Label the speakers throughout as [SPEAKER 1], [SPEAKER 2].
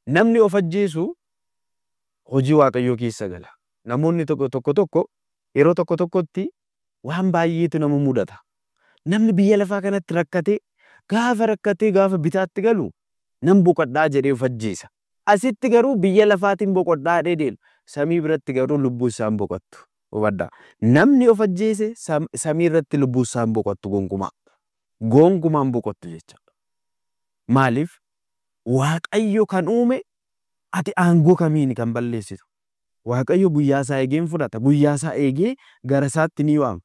[SPEAKER 1] namni of ajjeesu hojii waaqayyoo keessa gala. Namoonni tokko yeroo tokkotti waan baay'eetu nama mudata. Namni biyya lafaa kanatti rakkatee gaafa bitaatti galu nan boqodhaa jedhee of ajjeesa. Asitti garuu biyya lafaatiin boqodhaa deedeel samii biratti garuu lubbuu isaan boqottu. Hubadhaa. Namni of ajjeese samii irratti lubbuu isaan boqottu gonkumaan boqottu jecha. Maaliif? Waaqayyo kan uume ati aangoo kamiin kan balleessitu? Waaqayyo guyyaa isaa eegeen fudhata. Guyyaa isaa eegee gara isaatti ni waama.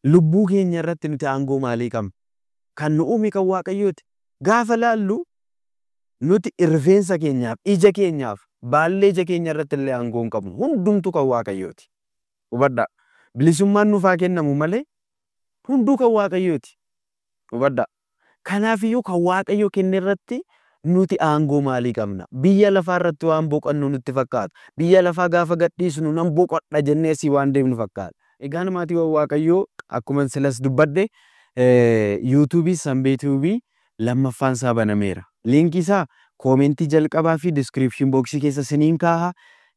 [SPEAKER 1] Lubbuu keenya irratti nuti aangoo maalii qabna? Kan nu uume kan Waaqayyooti. Gaafa laallu nuti rifeensa keenyaaf, ija keenyaaf, baallee ija keenya irratti illee aangoo hin qabnu. Hundumtu kan Waaqayyooti. Hubadhaa. Bilisummaan nuufaa kennamu malee hunduu kan Waaqayyooti. Hubadhaa. Kanaafiyyuu kan Waaqayyo kenne irratti nuti aangoo maalii qabna? Biyya lafaa irratti waan boqonnu nutti fakkaata. Biyya lafaa gaafa gadhiisnu nan boqodha jennee asii waan deemnu fakkaata. Egaan maatii Waaqayyoo akkuma silas dubbadde YouTube Sanbeetuubii lammaffaan isaa banameera. Linkii isaa koomentii jalqabaa fi description boxii keessa siniin kaaha.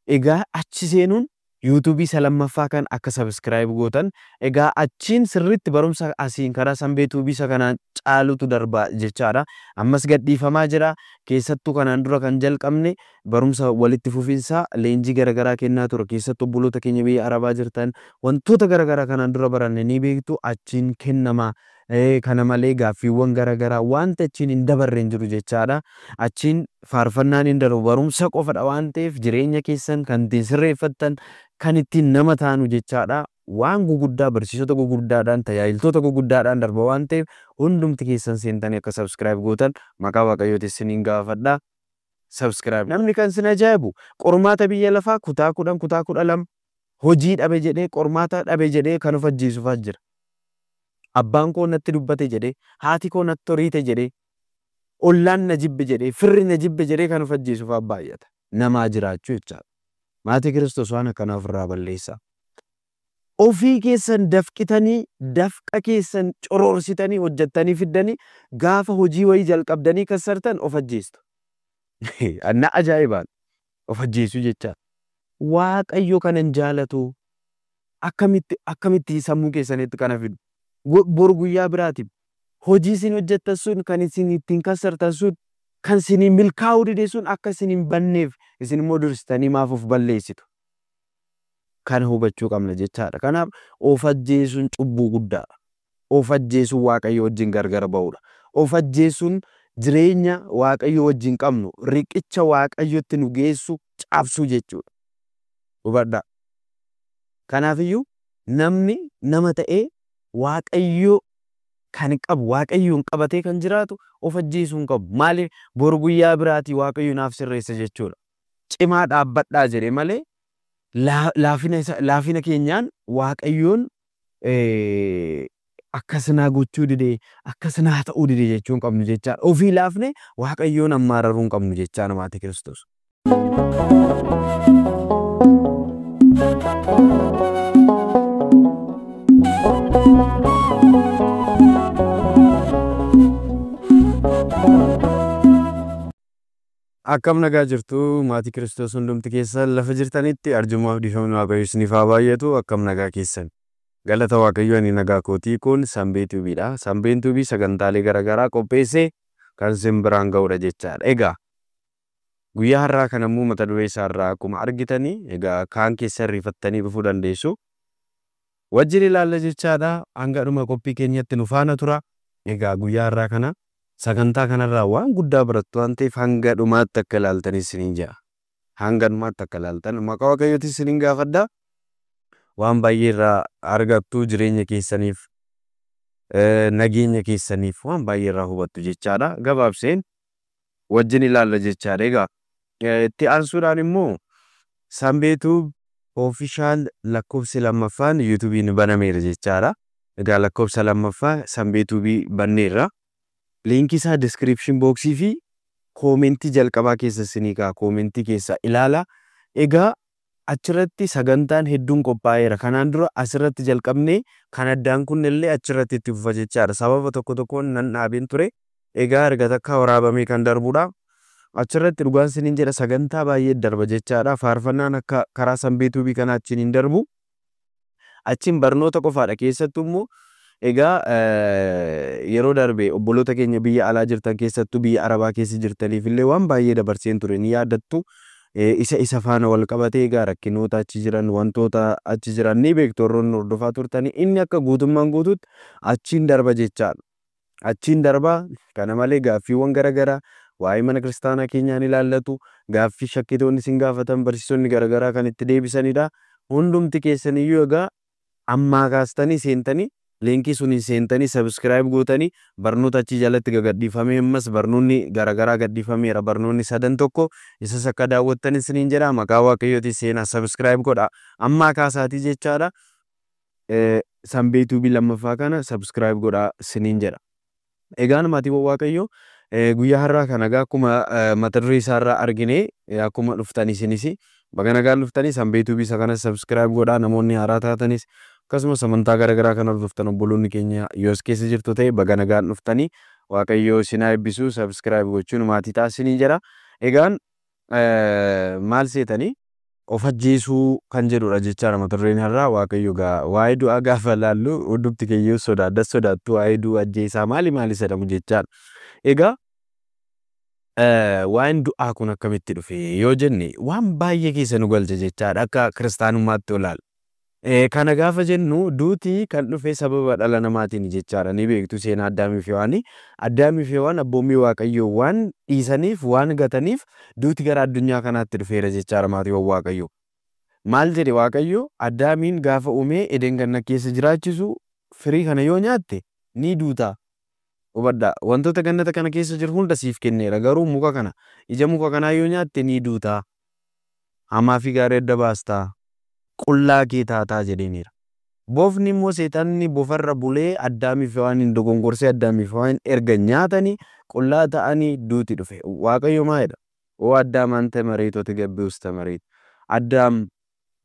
[SPEAKER 1] Egaa achi seenuun YouTube isa lammaffaa kan akka subscribe gootan. Egaa achiin sirriitti barumsa asiin karaa Sanbeetuubii isa kanaan caalutu darba jechaadha. Ammas gadhiifamaa jira. Keessattuu kanaan dura kan jalqabne barumsa walitti fufinsaa leenjii garaagaraa kennaa ture. Keessattuu obboloota keenya biyya Arabaa jirtan wantoota garaagaraa kanaan dura baranne ni beektu achiin kennama. Kana malee gaaffiiwwan garaagaraa wanta achiin hin dabarre hin jiru jechaadha. Achiin faarfannaan hin darbu barumsa qofadha waan ta'eef jireenya keessan kan ittiin sirreeffattan kan ittiin nama taanu jechaadha. Waan guguddaa barsiisota guguddaadhaan tajaajiltoota guguddaadhaan darba waan ta'eef hundumti keessan seentanii akka subscribe gootan maqaa Waaqayyootiin isiniin gaafadha. Subscribe. Namni kan sin ajaa'ibu qormaata biyya lafaa kutaa 12 hojii dhabe jedhee qormaata dhabe jedhee kan of ajjeesuufaa jira. Abbaan koo natti dubbate jedhee, haati koo natti horiite jedhee, ollaan na jibbe jedhee, firri na jibbe jedhee kan of ajjeesuufaa baay'ata. Namaa jiraachuu jechaadha. Maatii Kiristoos waan akkanaaf irraa balleessaa. Ofii keessan dafqitanii, dafqa keessan coroorsitanii, hojjettanii fiddanii, gaafa hojii wayii jalqabdanii kassartan of ajjeestu. Anna ajaa'ibaan of ajjeesuu jechaadha. Waaqayyo kanan jaalatu akkamitti sammuu keessanitti kana fidu. Bor guyyaa biraatiif hojii isin hojjettan sun kan isin ittiin kassartan sun kan isin milkaa'uu dide sun akka isin hin banneef isin immoo dursitanii maaf of balleessitu. Kana hubachuu qabna jechaadha. Kanaaf of ajjeesuun cubbuu guddaadha. Of ajjeesuun Waaqayyo wajjin gargar ba'uudha. Of ajjeesuun jireenya Waaqayyo wajjin qabnu riqicha Waaqayyotti nu geessu cabsuu jechuudha. Hubadhaa. Kanaafiyyuu namni nama ta'ee Waaqayyo kan qabu Waaqayyoon qabatee kan jiraatu of ajjeesuu hin qabu. Maaliif bor guyyaa biraatii Waaqayyo naaf sirreessa jechuudha. Cimaa dhaabbadhaa jedhee malee laafina keenyaan Waaqayyoon akkasinaa gochuu didee akkasinaa ta'uu didee jechuun qabnu jechaadha. Ofii laafne Waaqayyoon ammaararuu hin qabnu jechaa namaati Kiristoos. Akkam nagaa jirtu maatii Kiristoos hundumti keessan lafa jirtanitti arjumaaf dhiifamni Waaqayyo isiniif haa baay'atu. Akkam nagaa keessan. Galata Waaqayyo ani nagaa kootii kun Sanbeetuubiidha. Sanbeetuubii sagantaalee garaagaraa qopheessee kan isin biraan ga'uudha jechaadha. Egaa guyyaa har'aa kan ammoo mata duree isaa irraa akkuma argitanii egaa kaan keessa rifattanii dhufuu dandeessu. Wajjin ilaalla jechaadha. Hanga dhuma qophii keenyatti nu faana tura. Egaa guyyaa har'aa kana sagantaa kanarraa waan guddaa barattu waan ta'eef hanga dhumaatti akka ilaaltanii isiniin jedha. Hanga dhumaatti akka ilaaltan maqaa Waaqayyootiin isiniin gaafadha. Waan baay'ee irraa argattu jireenya keessaniif nageenya keessaniif waan baay'ee irraa hubattu jechaadha. Gabaabseen wajjin ilaalla jechaadha. Egaa itti aansuudhaan immoo Sanbeetuub official lakkoofsi lammaffaan YouTube'n banameera jechaadha. Egaa lakkoofsa lammaffaa Sanbeetuubii banneerra. Linkii isaa description boxii fi koomentii jalqabaa keessa isinii kaa koomentii keessa ilaala. Egaa achirratti sagantaan hedduun qophaa'eera. Kanaan dura asirratti jalqabnee kan addaan kun illee achirratti itti fufa jechaadha. Sababa tokkoon nan dhaabeen ture. Egaa erga takka waraabamee kan darbuudha. achirratti dhugaan siniin jedha sagantaa baay'ee darba jechaadha. Faarfannaan akka karaa sanbeetuu bi kana achiin hin darbu. Achiin barnoota qofaadha keessattuu immoo egaa yeroo darbe obboloota keenya biyya alaa jirtan keessattuu biyya Arabaa keessa jirtaniif illee waan baay'ee dabarseen ture ni yaadattu. Isa faana wal qabatee egaa rakkinoota achi jiran wantoota achi jiran ni beektu warroonni hordofaa turtanii inni akka guutummaan guutuutti achiin darba jechaadha. Achiin darba kana malee gaaffiiwwan garaagaraa waa'ee mana kiristaanaa keenyaan ilaallatu gaaffii shakkitoonni isin gaafatan barsiisonni garaagaraa kan itti deebisanidha. Hundumti keessaniyyuu egaa ammaa kaastanii seentanii linkii suniin seentanii subscribe gootanii barnoota achi jalatti gadhiifamee ammas barnoonni garaagaraa gadhiifameera barnoonni sadan tokko isas akka daawwattanii isiniin jedha maqaa waaqayyooti seenaa subscribe godha ammaa kaasaatii jechaadha. Sanbeetuu bi lammaffaa kana subscribe godha isiniin jedha. Egaan maatiiwwan waaqayyoo guyyaa har'aa kana egaa akkuma mata duree isaarraa argine akkuma dhuftanii isinis baga nagaan dhuftanii sanbeetuu bi isa kana subscribe godha namoonni haaraa taatanis akkasumas amantaa garaagaraa kan hordoftan obboloonni keenya yoo as keessa jirtu ta'e baga nagaan dhuftanii waaqayyoo isin haa eebbisu subscribe gochuun maatii taasisanii jira. Egaan maal seetanii of ajjeesuu kan jedhudha jechaadha mata dureen har'aa waaqayyo waa'ee du'aa gaafa laallu hundumti keeyyuu sodaattu waa'ee du'a ajjeesaa maali jedhamu jechaadha. Egaa waa'een du'aa kun akkamitti dhufe yoo jenne waan baay'ee keessa nu galcha jechaadha akka kiristaanummaatti olaal. Kana gaafa jennu duuti kan dhufe sababa dhala namaatiin jechaadha ni beektu seenaa Addaamii fi Hewaanii. Addaamii fi Hewaan abboommii waaqayyoo waan dhiisaniif waan gataniif duuti gara addunyaa kanaatti dhufeera jechaadha maatiiwwan waaqayyoo. Maal jedhe waaqayyoo Addaamiin gaafa uumee Eden ganna keessa jiraachisu firii kana yoo nyaatte ni duuta. Hubadhaa wantoota gannata kana keessa jiru hunda siif kenneera garuu muka kana ija muka kanaa yoo nyaatte ni duuta. Hamaa fi gaarii adda baastaa. Qullaa kee taataa jedheenira. Boofni immoo seetanni bofarra bulee Addaamii fi Hewaanin dogongorsee Addaamii fi Hewaan erga nyaatanii qullaa ta'anii duuti dhufe. Waaqayyo maalidha? Oo Addaam anta mareetoti gabbi usta mareet. Addaam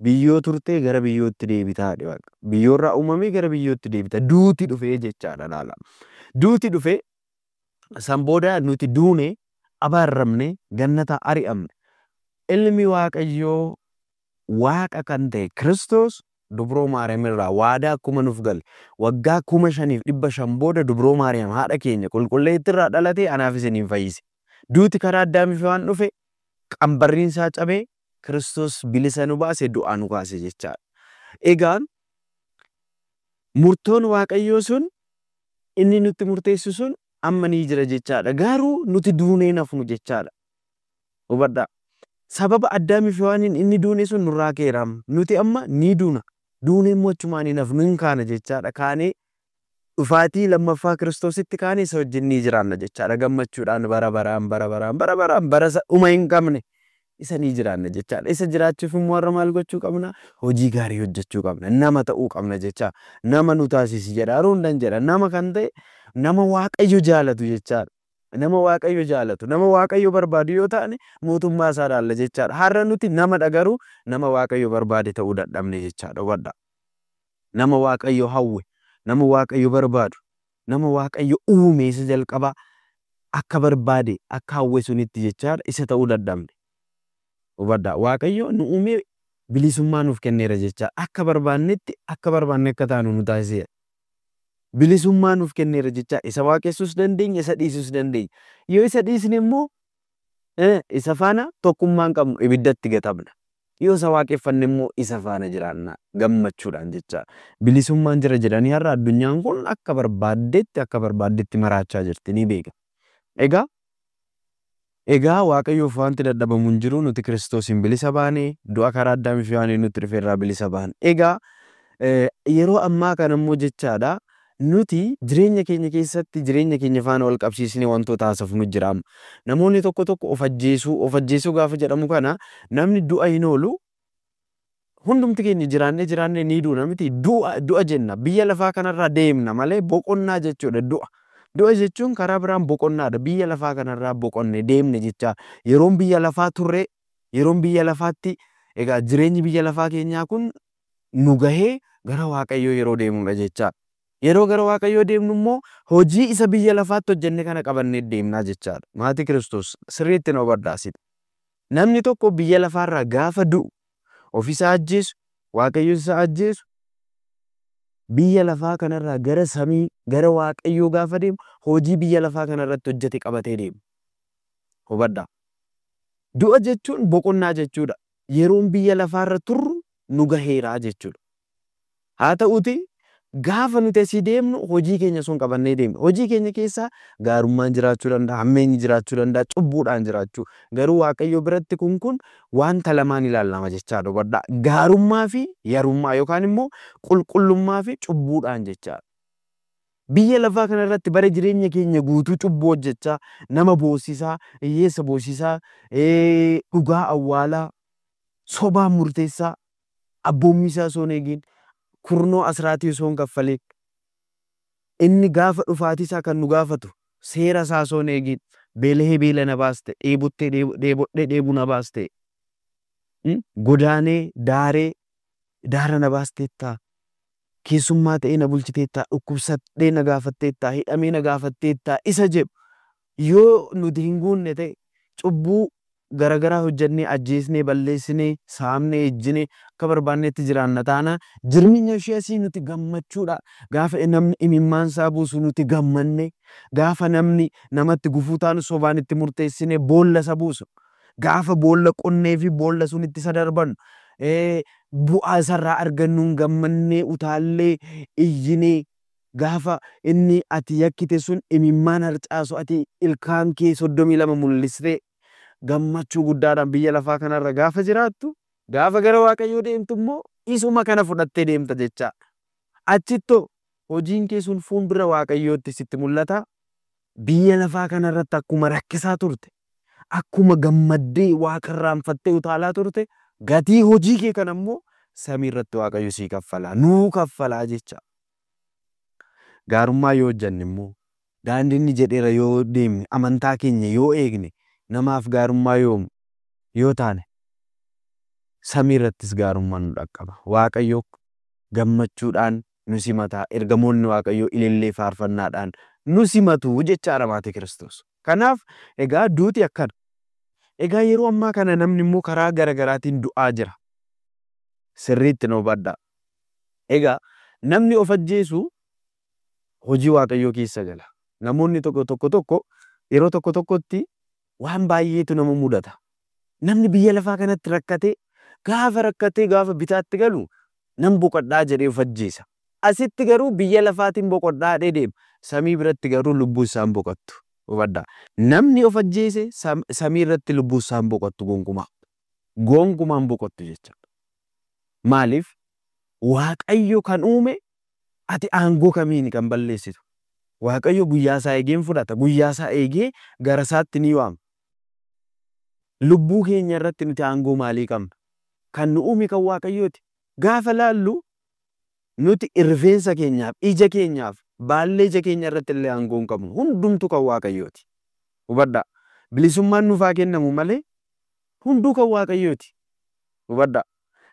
[SPEAKER 1] biyyoo turtee gara biyyootti deebitaa dhe waaqa. Biyyoorraa uumamee gara biyyootti deebita. Duuti dhufee jechaadha laala. Duuti dhufee san booda nuti duune abaarramne gannata ari'amne. Ilmi waaqayyoo waaqa kan ta'e Kiristoos dubroo Maariyaam irraa waadaa akkuma nuuf gale waggaa 5,500 booda dubroo Maariyaam haadha keenya qulqulleetti irraa dhalatee anaaf isiniin fayyise. Duuti karaa Addaamii fi Hewaan dhufe qambarriin isaa cabee Kiristoos bilisa nu baase du'aa nu kaase jechaadha. Egaan murtoon waaqayyoo sun inni nutti murteessu sun amma ni jira jechaadha. Garuu nuti duunee nafnu jechaadha. Hubadhaa. Sababa Addaamii fi Hewaanin inni duune sun nurraa keeram. Nuti amma ni duuna. Duunee immoo achumaan hin hafnu hin kaana jechaadha. Kaanee dhufaatii lammaffaa Kiristoositti kaanee isa wajjin ni jiraanna jechaadha. Gammachuudhaan bara dhuma hin qabne isa ni jiraanna jechaadha. Isa jiraachuuf immoo warra maal gochuu qabna? Hojii gaarii hojjechuu qabna. Nama ta'uu qabna jechaadha. Nama nu taasisi jedha. Haruundan jedha. Nama kan ta'e nama waaqayyo jaalatu jechaadha. Nama waaqayyo jaalatu. Nama waaqayyo barbaadu yoo ta'ani mootummaa isaa ilaalla jechaadha. Har'a nuti nama dhagaruu nama waaqayyo barbaade ta'uu dadhabne jechaadha. Hubadhaa. Nama waaqayyo hawwe. Nama waaqayyo barbaadu. Nama waaqayyo uume isa jalqabaa akka barbaade akka hawwe sunitti jechaadha isa ta'uu dadhabne. Hubadhaa. Waaqayyo nu uume bilisummaa nuuf kenneera jechaadha. Akka barbaannetti akka barbaanne akka taanu nu taasiseera. Bilisummaa nuuf kenneera jechaadha. Isa waaqessuus dandeenya isa dhiisuus dandeenya. Yoo isa dhiisne immoo isa faana tokkummaan qabnu ibiddatti gatamna. Yoo isa waaqeffanne immoo isa faana jiraanna gammachuudhaan jechaadha. Bilisummaan jira jedhanii har'a addunyaan kun akka barbaaddetti maraachaa jirti ni beeka. Egaa waaqayyoof wanti dadhabamu hin jiru nuti Kiristoosin bilisa baane du'a karaa Addaamii fi Hewaan nutti dhufeerraa bilisa baane. Egaa yeroo ammaa kana immoo jechaadha nuti jireenya keenya keessatti jireenya keenya faana wal qabsiisnee wantoota haasofnu jira. Namoonni tokko of ajjeesuu gaafa jedhamu kana namni du'a hin oolu hundumti keenya jiraannee ni duuna miti du'a jenna biyya lafaa kanarraa deemna malee boqonnaa jechuudha du'a. Du'a jechuun karaa biraan boqonnaadha. Biyya lafaa kanarraa boqonne deemne jecha yeroon biyya lafaa turre yeroon biyya lafaatti egaa jireenyi biyya lafaa keenyaa kun nu gahee gara waaqayyoo yeroo deemudha jecha. Yeroo gara waaqayyoo deemnu immoo hojii isa biyya lafaatti hojjenne kana qabannee deemnaa jechaadha. Maatii Kiristoos sirriitti nu badhaasite. Namni tokko biyya lafaarraa gaafa du'u ofisaa ajjeesu, waaqayyo isa ajjeesu, biyya lafaa kanarraa gara samii gara waaqayyoo gaafa deemu hojii biyya lafaa kanarratti hojjete qabatee deema. Hubadhaa. Du'a jechuun boqonnaa jechuudha. Yeroon biyya lafaarra turru nu gaheeraa jechuudha. Haa ta'uuti gaafa nuti asii deemnu hojii keenya sun qabannee deemna. Hojii keenya keessaa gaarummaan jiraachuu danda'a, hammeenyi jiraachuu danda'a, cubbuudhaan jiraachuu. Garuu waaqayyo biratti kun wanta lamaan ilaalama jechaadha. Hubadhaa. Gaarummaa fi yarummaa yookaan immoo qulqullummaa fi cubbuudhaan jechaadha. Biyya lafaa kanarratti bara jireenya keenya guutuu cubbuu hojjechaa, nama boosisaa, hiyyeessa boosisaa, dhugaa awwaalaa, sobaan murteessaa, abboommisaa osoo hin eegin, kurnoo asraatii osoo hin kaffaliin, inni gaafa dhufaatisaa kan nu gaafatu seera isaa osoo hin eegin, beelahee beela na baaste, dheebottee dheebodhee dheebuu na baaste, godaanee daaree daara na baasteettaa, keessummaa ta'ee na bulchiteettaa, dhukkubsattee na gaafatteettaa, hidhamee na gaafatteettaa isa jedhu yoo nuti hin guunne ta'e cubbuu garagaraa hojjennee ajjeesnee balleessinee saamnee ejjinee akka barbaannetti jiraanna taana jirminya ishee asii nuti gammachuudha. Gaafa namni imimmaan isaa buusu nuti gammanne, gaafa namni namatti gufuu taanu sobaan itti murteessinee boolla isa buusu, gaafa boolla qonnee fi boolla sun itti isa darbannu bu'aa isarraa argannuun gammannee utaallee iyyinee gaafa inni ati yakkite sun imimmaan harcaasu ati ilkaan kee 32 mul'istee gammachuu guddaadhaan biyya lafaa kanarra gaafa jiraattu gaafa gara waaqayyoo deemtu immoo isuma kana fudhattee deemta jecha. Achittoo hojiin kee sun fuuldura waaqayyootti sitti mul'ata. Biyya lafaa kanarratti akkuma rakkisaa turte, akkuma gammaddee waaqarraanfattee utaalaa turte, gatii hojii kee kana immoo samii irratti waaqayyo sii kaffalaa, nuu kaffalaa jecha. Gaarummaa yoo hojjenne immoo daandii inni jedheera yoo deemne amantaa keenya yoo eegne namaaf gaarummaa yoo taane samii irrattis gaarummaa nu dhaqqaba. Waaqayyo gammachuudhaan nu simata. Ergamoonni waaqayyo ilillee faarfannaadhaan nu simatu jechaadha maatii Kiristoos. Kanaaf egaa duuti akkana. Egaa yeroo ammaa kana namni immoo karaa garagaraatiin du'aa jira. Sirriitti nu hubadhaa. Egaa namni of ajjeesu hojii waaqayyoo keessa gala. Namoonni tokko yeroo tokkotti waan baay'eetu nama mudata. Namni biyya lafaa kanatti rakkatee gaafa bitaatti galu nan boqodhaa jedhee of ajjeesa. Asitti garuu biyya lafaatiin boqodhaa deema. Samii biratti garuu lubbuu isaan boqottu. Hubadhaa. Namni of ajjeese samii irratti lubbuu isaan boqottu gonkumaa. Gonkumaan boqottu jecha. Maaliif? Waaqayyo kan uume ati aangoo kamiin kan balleessitu? Waaqayyo guyyaa isaa eegeen fudhata. Guyyaa isaa eegee gara isaatti ni waama. Lubbuu keenya irratti nuti aangoo maalii qabna? Kan nu uume kan waaqayyooti. Gaafa laallu nuti rifeensa keenyaaf, ija keenyaaf, baallee ija keenya irratti illee aangoo hin qabnu. Hundumtu kan waaqayyooti. Hubadhaa. Bilisummaan nuuf haa kennamu malee hunduu kan waaqayyooti. Hubadhaa.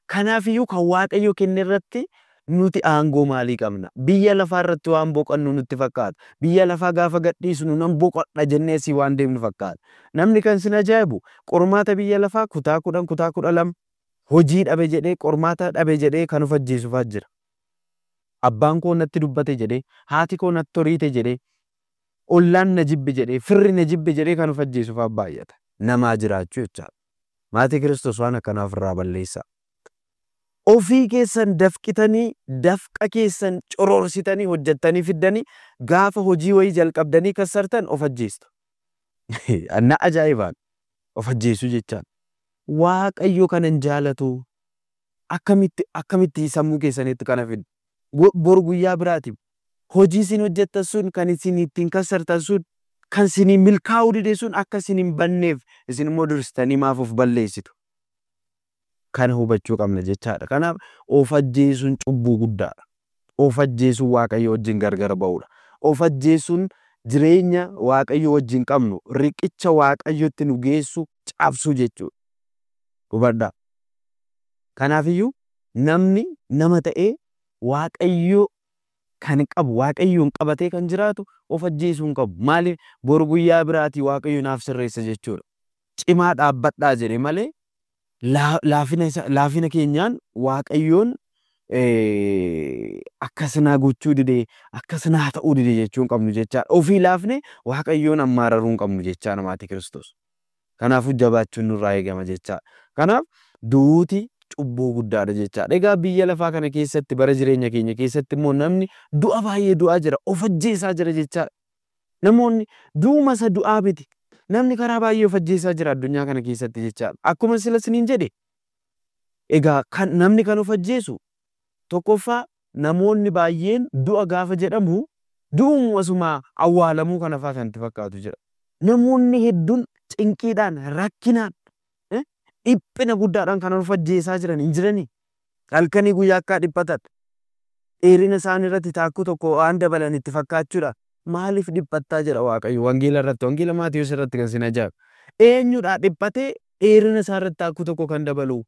[SPEAKER 1] Kanaafiyyuu kan waaqayyo kenne irratti nuti aangoo maalii qabna? Biyya lafaa irratti waan boqannu nutti fakkaata. Biyya lafaa gaafa gadhiisnu nan boqodha jennee si waan deemnu fakkaata. Namni kan sin ajaa'ibu qormaata biyya lafaa kutaa 10 kutaa 12 hojii dhabe jedhee qormaata dhabe jedhee kan of ajjeesuufaa jira. Abbaan koo natti dubbate jedhee, haati koo natti horiite jedhee, ollaan na jibbe jedhee, firri na jibbe jedhee kan of ajjeesuufaa baay'ata. Namaa jiraachuu jechaadha. Maatii Kiristoos waan akkanaaf irraa balleessaa. Ofii keessan dafqitanii dafqa keessan coroorsitanii hojjettanii fiddanii gaafa hojii wayii jalqabdanii kassartan of ajjeestu. Anna ajaa'ibaan of ajjeesuu jechaan. Waaqayyo kanan jaalatu akkamitti sammuu keessanitti kana fiddu. Bor guyyaa biraatiif hojii isin hojjettan sun kan isin ittiin kassartan sun kan isin milkaa'uu dide sun akka isin hin banneef isin immoo dursitanii maaf of balleessitu. Kana hubachuu qabna jechaadha. Kanaaf of ajjeesuun cubbuu guddaadha. Of ajjeesuun waaqayyo wajjin gargar ba'uudha. Of ajjeesuun jireenya waaqayyo wajjin qabnu riqicha waaqayyotti nu geessu cabsuu jechuudha. Hubadhaa. Kanaafiyyuu namni nama ta'ee waaqayyo kan qabu waaqayyoon qabatee kan jiraatu of ajjeesuu hin qabu. Maaliif boru guyyaa biraatii waaqayyo naaf sirreessa jechuudha. Cimaa dhaabbadhaa jedhe malee laafina keenyaan waaqayyoon akkasinaa gochuu didee akkasinaa ta'uu didee jechuu hin qabnu jechaadha. Ofii laafne waaqayyoon ammaararuu hin qabnu jechaa namaati Kiristoos. Kanaafuu jabaachuun nurraa eegama jechaadha. Kanaaf duuti cubbuu guddaadha jechaadha. Egaa biyya lafaa kana keessatti bara jireenya keenya keessatti immoo namni du'a baay'ee du'aa jira. Of ajjeesaa jira jechaadha. Namoonni du'uma isa du'aa miti. Namni karaa baay'ee of ajjeesaa jira addunyaa kana keessatti jechaadha. Akkuma sila siniin jedhe. Egaa namni kan of ajjeesu tokkoffaa namoonni baay'een du'a gaafa jedhamu du'umasuma awwaalamuu kana fa'aa kan itti fakkaatu jira. Namoonni hedduun cinqiidhaan rakkinaan dhiphina guddaadhaan kan of ajjeesaa jiran hin jiranii. Halkanii guyyaa akka dhiphatan dheerina isaan irratti taakkuu tokko waan dabalan itti fakkaachuudha. Maaliif dhiphattaa jira Waaqayyo wangeela irratti wangeela Maatiyos irratti kan sin ajaa'ibu. Eenyudha dhiphatee dheerina isaa irratti taakkuu tokko kan dabalu.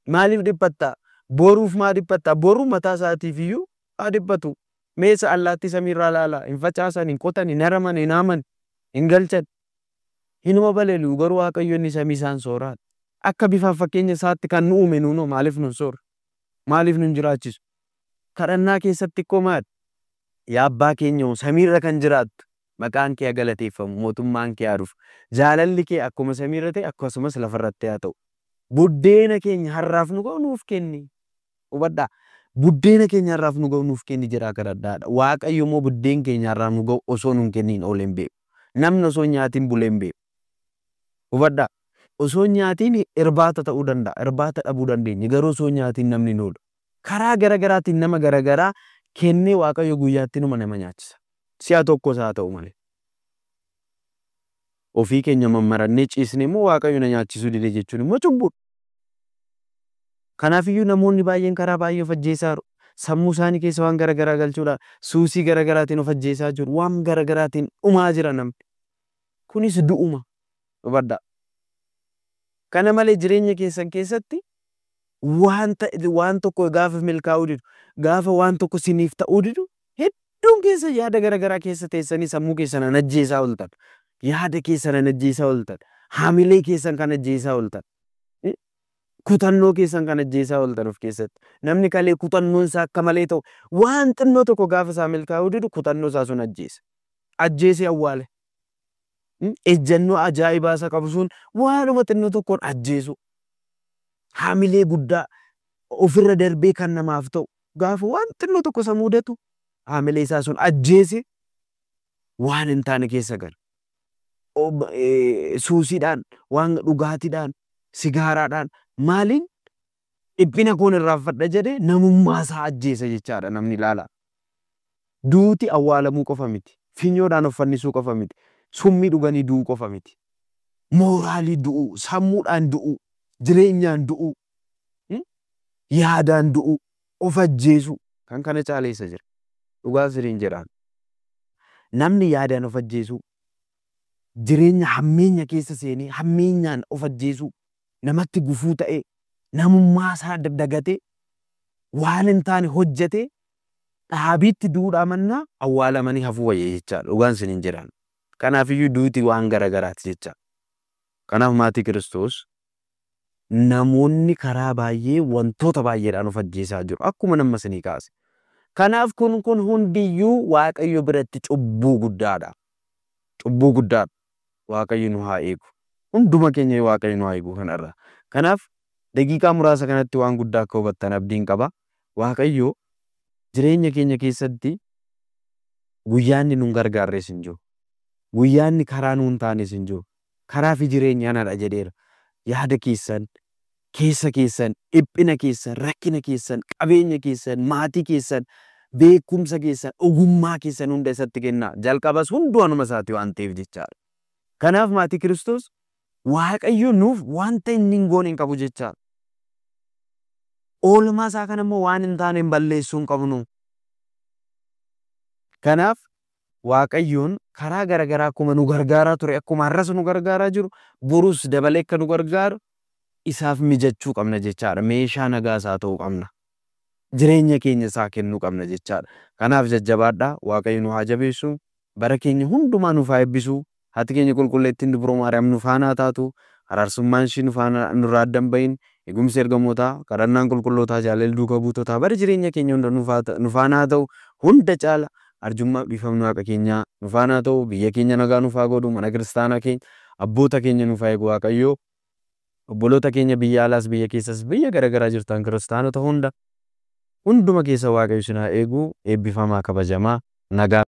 [SPEAKER 1] Maaliif dhiphattaa? Boruuf maa dhiphattaa? Boruu mataa isaatiif iyyuu haa dhiphatu. Meesa allaattii samiirraa ilaala. Hin facaasan, hin qotan, hin haraman, hin haaman, hin galchan. Hinuma balali'u garuu Waaqayyo inni samii isaan soorata. Akka bifaaf fakkeenya isaatti kan nu uume nuunoo maaliif nun soora? Maaliif nun jiraachisu? Kadhannaa keessatti ikkoo maali? Yaa abbaa keenya samiirra kan jiraattu maqaan kee galateeffamu mootummaan kee haa dhufu. Jaalalli kee akkuma samiirra ta'e akkasumas lafarratti haa ta'u. Buddeena keenya har'aaf nu ga'u nuuf kenni. Hubadhaa. Buddeena keenya har'aaf nu ga'u nuuf kenni jedhaa kadhadhaadha. Waaqayyo immoo buddeen keenya har'aaf nu ga'u osoo nun kenniin oolee hin beeku. Namni osoo nyaatiin bulee hin beeku. Hubadhaa. Osoo nyaatiin irbaata ta'uu danda'a. Irbaata dhabuu dandeenya. Garuu osoo nyaatiin namni nuudha. Karaa garagaraatiin nama garagaraa kennee Waaqayyo guyyaatti nama nyaachisa. Si'a tokkos haa ta'u malee. Ofii keenya mammarannee ciisne immoo Waaqayyo na nyaachisuu dide jechuun immoo cubbuudha. Kanaafiyyuu namoonni baay'een karaa baay'ee of ajjeesaa jiru. Sammuu isaanii keessa waan garagaraa galchuudhaan suusii garagaraatiin of ajjeesaa jiru. Waan garagaraatiin dhumaa jira namni. Kunis du'uma. Hubadhaa. Kana malee jireenya keessan keessatti waan tokko gaafa milkaa'uu didu, gaafa waan tokko siniif ta'uu didu, hedduun keessa yaada garagaraa keessa teessanii sammuu keessan an ajjeesaa ooltan. Yaada keessan an ajjeesaa ooltan. Haamilee keessan kan ajjeesaa ooltan. Kutannoo keessan kan ajjeesaa ooltan of keessatti. Namni kalee kutannoon isaa akka malee ta'u waan xinnoo tokko gaafa isaa milkaa'uu didu kutannoo isaa sun ajjeesa. Ajjeesee awwaale. Ejjennoo ajaa'ibaa isa qabu sun waanuma xinnoo tokkoon ajjeesu. Haamilee guddaa ofirra darbee kan namaaf ta'u gaafa waan xinnoo tokko isa mudatu haamilee isaa sun ajjeese waan hin taane keessa gala. Suusiidhaan, waan dhugaatiidhaan, sigaaraadhaan maaliin dhiphina koon irraanfadha jedhee namummaa isaa ajjeesa jechaadha namni ilaala. Duuti awwaalamuu qofa miti. Finyoodhaan of fannisuu qofa miti. Summii dhuganii du'uu qofa miti. Mooraalii du'uu, sammuudhaan du'uu, jireenyaan du'uu, yaadaan du'uu, of ajjeesuu kan kana caaleessa jira. Dhugaa siriin jedhaan. Namni yaadaan of ajjeesuu, jireenya hammeenya keessa seenee hammeenyaan of ajjeesuu, namatti gufuu ta'ee, namummaa isaa dagatee, waan hin taane hojjetee, dhaabiitti duudhaa mannaa awwaalamanii hafuu wayya jechaadha. Dhugaan siniin jedhaan. Kanaafiyyuu duuti waan garagaraati jecha. Kanaaf maatii Kiristoos namoonni karaa baay'ee wantoota baay'eedhaan of ajjeesaa jiru. Akkuma nama isinii kaase. Kanaaf kun hundiyyuu Waaqayyo biratti cubbuu guddaadha. Cubbuu guddaadha. Waaqayyo nu haa eegu. Hunduma keenya Waaqayyo nu haa eegu kanarraa. Kanaaf daqiiqaa muraasa kanatti waan guddaa akka hubattan abdiin qaba. Waaqayyo jireenya keenya keessatti guyyaanni nun gargaarres hin jiru. Guyyaanni karaa nuun taanes hin jiru. Karaa fi jireenyaan haadha jedheera. Yaada keessan, keessa keessan, dhiphina keessan, rakkina keessan, qabeenya keessan, maatii keessan, beekumsa keessan, ogummaa keessan hunda isatti kennaa. Jalqabas hundumanuma isaati waan ta'eef jechaadha. Kanaaf maatii Kiristoos Waaqayyo nuuf wanta inni hin goone hin qabu jechaadha. Oolmaa isaa kana immoo waan hin taane hin balleessuu hin qabnu. Kanaaf Waaqayyoon karaa garagaraa akkuma nu gargaaraa ture akkuma har'as nu gargaaraa jiru borus dabalee akka nu gargaaru isaaf mijachuu qabna jechaadha. Meeshaa nagaa isaa ta'uu qabna. jireenya keenya isaa kennuu qabna jechaadha. Kanaaf jajjabaadhaa, Waaqayyo nu haa jabeessu, bara keenya hundumaa nuuf haa eebbisu, haati keenya qulqulleettiin Dubroo Maariyaam nu faana haa taatu, araarsummaan ishii nurraa adda hin bahin, eegumsi ergamootaa, kadhannaan qulqullootaa, jaalalli duukaa buutotaa bara jireenya keenya hunda nu faana haa ta'u, hunda caala arjummaa dhiifamni Waaqa keenyaa nu faana haa ta'u, biyya keenya nagaa nuuf haa godhu, mana kiristaanaa keenya, abboota keenya nuuf haa eegu Waaqayyo, obboloota keenya biyya alaas biyya keessas biyya garaagaraa jirtan kiristaanota hunduma keessa Waaqayyo isin haa eegu, eebbifamaa kabajamaa nagaa.